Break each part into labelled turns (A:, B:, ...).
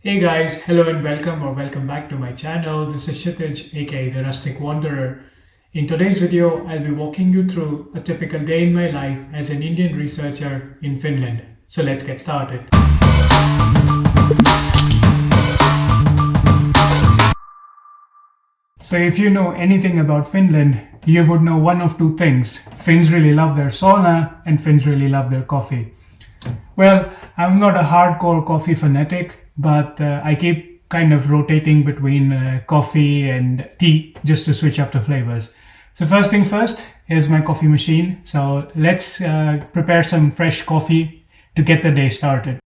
A: Hey guys, hello and welcome back to my channel. This is Kshitij, aka the Rustic Wanderer. In today's video, I'll be walking you through a typical day in my life as an Indian researcher in Finland. So let's get started. So if you know anything about Finland, you would know one of two things. Finns really love their sauna and Finns really love their coffee. Well, I'm not a hardcore coffee fanatic, but I keep kind of rotating between coffee and tea just to switch up the flavors. So first thing first, here's my coffee machine. So let's prepare some fresh coffee to get the day started.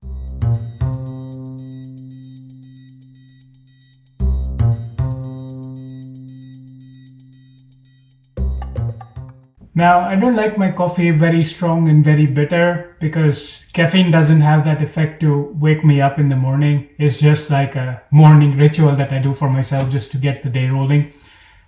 A: Now, I don't like my coffee very strong and very bitter because caffeine doesn't have that effect to wake me up in the morning. It's just like a morning ritual that I do for myself just to get the day rolling.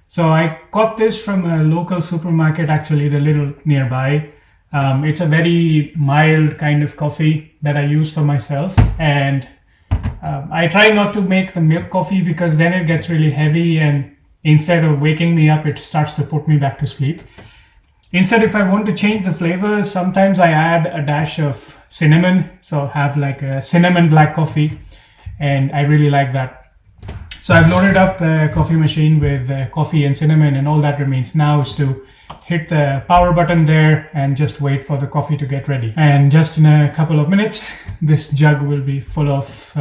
A: So I got this from a local supermarket, actually the little nearby. It's a very mild kind of coffee that I use for myself. And I try not to make the milk coffee because then it gets really heavy and instead of waking me up, it starts to put me back to sleep. Instead, if I want to change the flavor, sometimes I add a dash of cinnamon. So have like a cinnamon black coffee, and I really like that. So I've loaded up the coffee machine with coffee and cinnamon, and all that remains now is to hit the power button there and just wait for the coffee to get ready. And just in a couple of minutes, this jug will be full of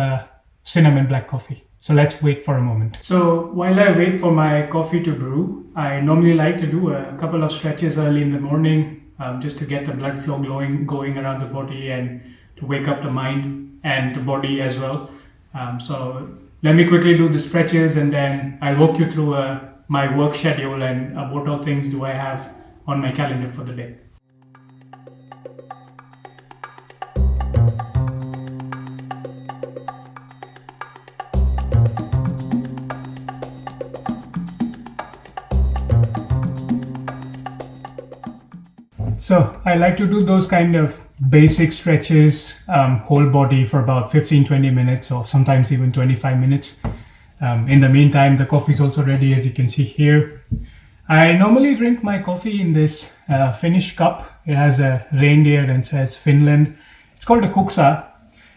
A: cinnamon black coffee. So let's wait for a moment. So while I wait for my coffee to brew, I normally like to do a couple of stretches early in the morning just to get the blood flow going around the body and to wake up the mind and the body as well. So let me quickly do the stretches and then I'll walk you through my work schedule and what all things do I have on my calendar for the day. So I like to do those kind of basic stretches, whole body for about 15-20 minutes or sometimes even 25 minutes. In the meantime, the coffee is also ready, as you can see here. I normally drink my coffee in this Finnish cup. It has a reindeer and says Finland. It's called a kuksa.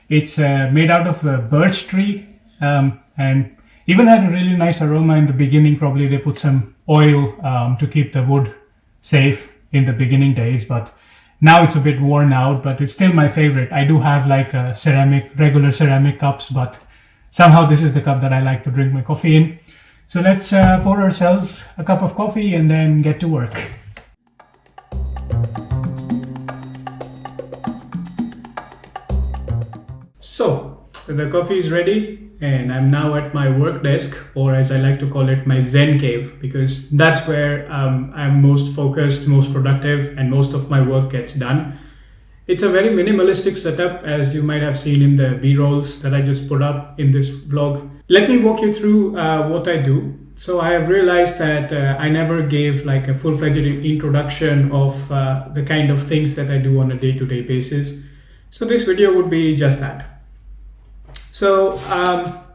A: It's made out of a birch tree and even had a really nice aroma in the beginning. Probably they put some oil to keep the wood safe in the beginning days, but now it's a bit worn out, but it's still my favorite. I do have like a regular ceramic cups, but somehow this is the cup that I like to drink my coffee in. So let's pour ourselves a cup of coffee and then get to work. So the coffee is ready and I'm now at my work desk, or as I like to call it, my Zen cave, because that's where I'm most focused, most productive, and most of my work gets done. It's a very minimalistic setup, as you might have seen in the B-rolls that I just put up in this vlog. Let me walk you through what I do. So I have realized that I never gave like a full-fledged introduction of the kind of things that I do on a day-to-day basis. So this video would be just that. So,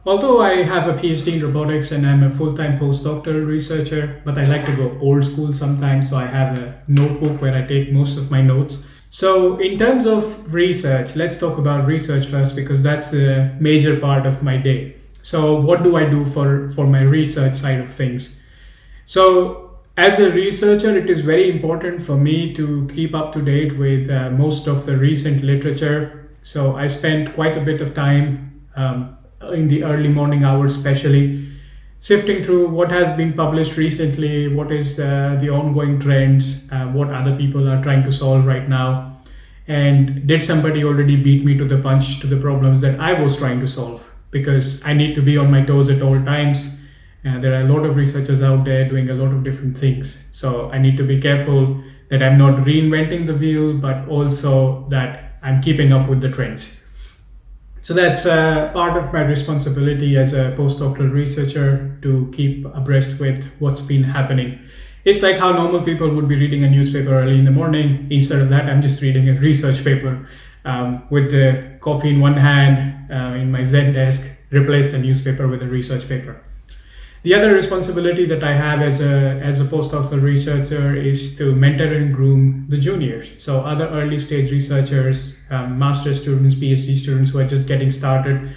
A: although I have a PhD in robotics and I'm a full-time postdoctoral researcher, but I like to go old school sometimes, so I have a notebook where I take most of my notes. So, in terms of research, let's talk about research first because that's the major part of my day. So, what do I do for my research side of things? So, as a researcher, it is very important for me to keep up to date with most of the recent literature. So, I spend quite a bit of time in the early morning hours, especially sifting through what has been published recently, what is the ongoing trends, what other people are trying to solve right now, and did somebody already beat me to the punch to the problems that I was trying to solve, because I need to be on my toes at all times. There are a lot of researchers out there doing a lot of different things, so I need to be careful that I'm not reinventing the wheel, but also that I'm keeping up with the trends. So that's part of my responsibility as a postdoctoral researcher, to keep abreast with what's been happening. It's like how normal people would be reading a newspaper early in the morning. Instead of that, I'm just reading a research paper with the coffee in one hand in my Zen desk, replace the newspaper with a research paper. The other responsibility that I have as a postdoctoral researcher is to mentor and groom the juniors. So other early stage researchers, master's students, PhD students who are just getting started.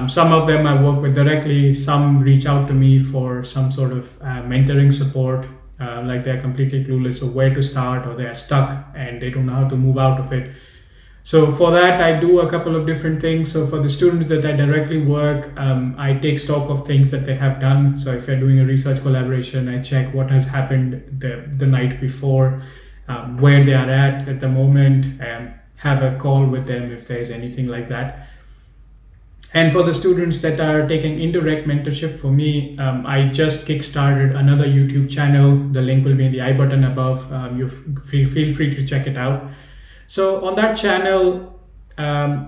A: Some of them I work with directly, some reach out to me for some sort of mentoring support, like they're completely clueless of where to start, or they are stuck and they don't know how to move out of it. So for that, I do a couple of different things. So for the students that I directly work, I take stock of things that they have done. So if they're doing a research collaboration, I check what has happened the night before, where they are at the moment, and have a call with them if there's anything like that. And for the students that are taking indirect mentorship for me, I just kickstarted another YouTube channel. The link will be in the I button above. You feel free to check it out. So on that channel,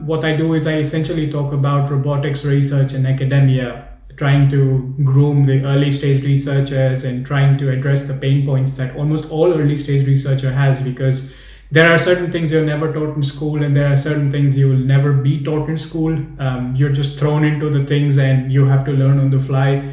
A: what I do is I essentially talk about robotics research and academia, trying to groom the early stage researchers and trying to address the pain points that almost all early stage researcher has, because there are certain things you're never taught in school, and there are certain things you will never be taught in school. You're just thrown into the things and you have to learn on the fly.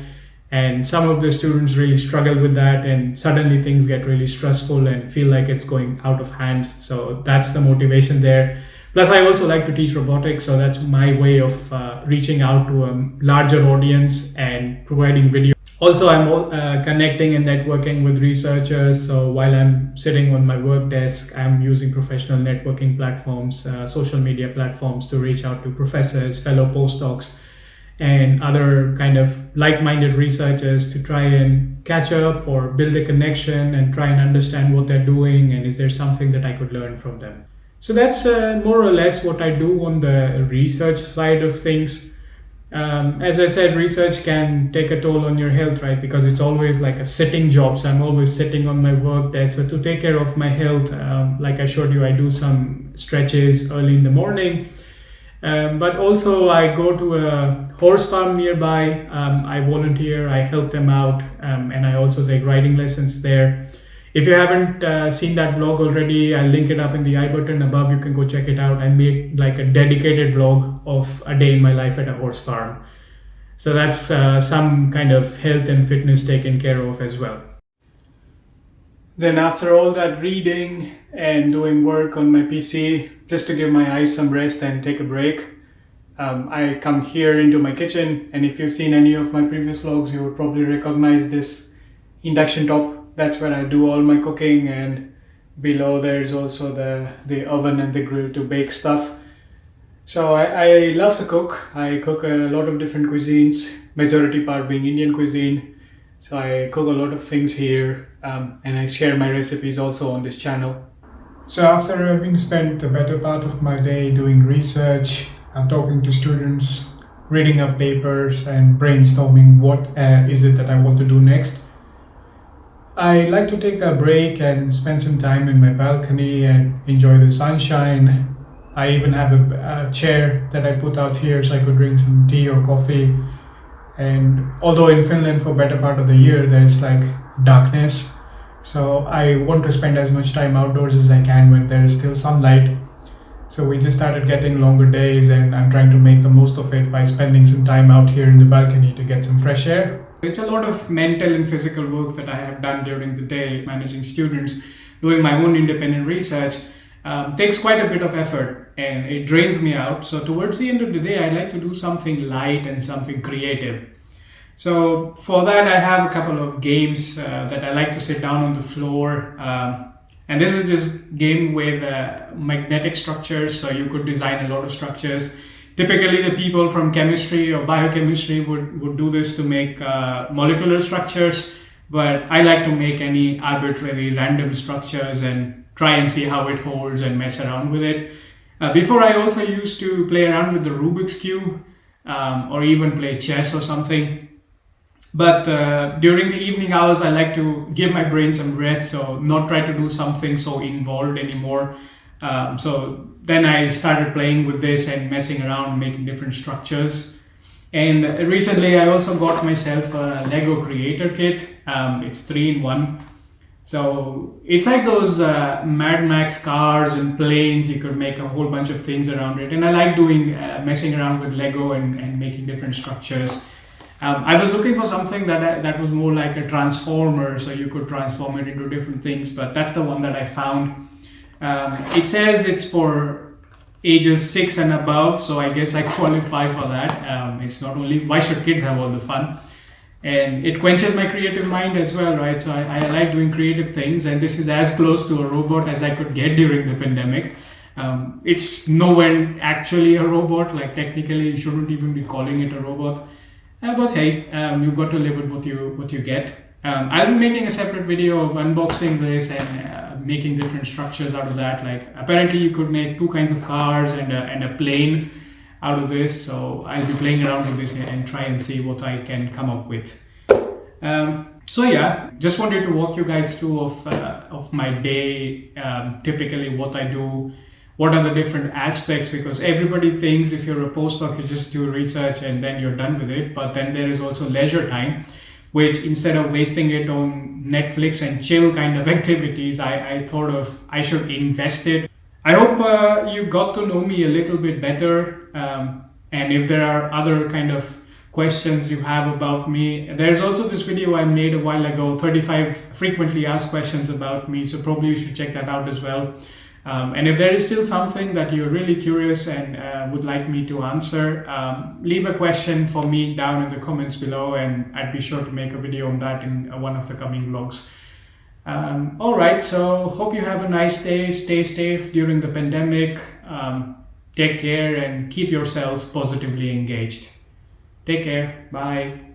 A: And some of the students really struggle with that, and suddenly things get really stressful and feel like it's going out of hand. So that's the motivation there. Plus, I also like to teach robotics, so that's my way of reaching out to a larger audience and providing video. Also, I'm connecting and networking with researchers. So while I'm sitting on my work desk, I'm using professional networking platforms, social media platforms to reach out to professors, fellow postdocs, and other kind of like-minded researchers to try and catch up or build a connection and try and understand what they're doing, and is there something that I could learn from them. So that's more or less what I do on the research side of things. As I said, research can take a toll on your health, right? Because it's always like a sitting job. So I'm always sitting on my work desk. So to take care of my health, like I showed you, I do some stretches early in the morning. But also I go to a horse farm nearby. I volunteer, I help them out, and I also take riding lessons there. If you haven't seen that vlog already, I'll link it up in the I button above. You can go check it out. I made like a dedicated vlog of a day in my life at a horse farm. So that's some kind of health and fitness taken care of as well. Then after all that reading and doing work on my PC, just to give my eyes some rest and take a break, I come here into my kitchen. And if you've seen any of my previous vlogs, you would probably recognize this induction top. That's where I do all my cooking, and below there's also the oven and the grill to bake stuff. So I love to cook. I cook a lot of different cuisines, majority part being Indian cuisine. So I cook a lot of things here, and I share my recipes also on this channel. So after having spent the better part of my day doing research, talking to students, reading up papers and brainstorming what is it that I want to do next, I like to take a break and spend some time in my balcony and enjoy the sunshine. I even have a chair that I put out here so I could drink some tea or coffee. And although in Finland for better part of the year there's like darkness, so I want to spend as much time outdoors as I can when there is still sunlight. So we just started getting longer days, and I'm trying to make the most of it by spending some time out here in the balcony to get some fresh air. It's a lot of mental and physical work that I have done during the day, managing students, doing my own independent research. Takes quite a bit of effort, and it drains me out. So towards the end of the day, I like to do something light and something creative. So for that, I have a couple of games that I like to sit down on the floor. And this is this game with magnetic structures, so you could design a lot of structures. Typically, the people from chemistry or biochemistry would do this to make molecular structures, but I like to make any arbitrary random structures and try and see how it holds and mess around with it. Before, I also used to play around with the Rubik's Cube or even play chess or something. But during the evening hours, I like to give my brain some rest, so not try to do something so involved anymore. So then I started playing with this and messing around, making different structures. And recently I also got myself a Lego creator kit. It's 3-in-1. So it's like those Mad Max cars and planes. You could make a whole bunch of things around it. And I like doing messing around with Lego and making different structures. I was looking for something that was more like a transformer, so you could transform it into different things, but that's the one that I found. It says it's for ages 6 and above, so I guess I qualify for that. It's not only, why should kids have all the fun? And it quenches my creative mind as well, right? So I like doing creative things, and this is as close to a robot as I could get during the pandemic. It's nowhere actually a robot, like technically you shouldn't even be calling it a robot. But hey, you've got to live with what you get. I'll be making a separate video of unboxing this and making different structures out of that. Like apparently you could make 2 kinds of cars and a plane out of this. So I'll be playing around with this and try and see what I can come up with. So yeah, just wanted to walk you guys through of my day, typically what I do, what are the different aspects, because everybody thinks if you're a postdoc, you just do research and then you're done with it. But then there is also leisure time, which instead of wasting it on Netflix and chill kind of activities, I thought of I should invest it. I hope you got to know me a little bit better. And if there are other kind of questions you have about me, there's also this video I made a while ago, 35 frequently asked questions about me. So probably you should check that out as well. And if there is still something that you're really curious and would like me to answer, leave a question for me down in the comments below, and I'd be sure to make a video on that in one of the coming vlogs. All right, so hope you have a nice day. Stay safe during the pandemic. Take care and keep yourselves positively engaged. Take care. Bye.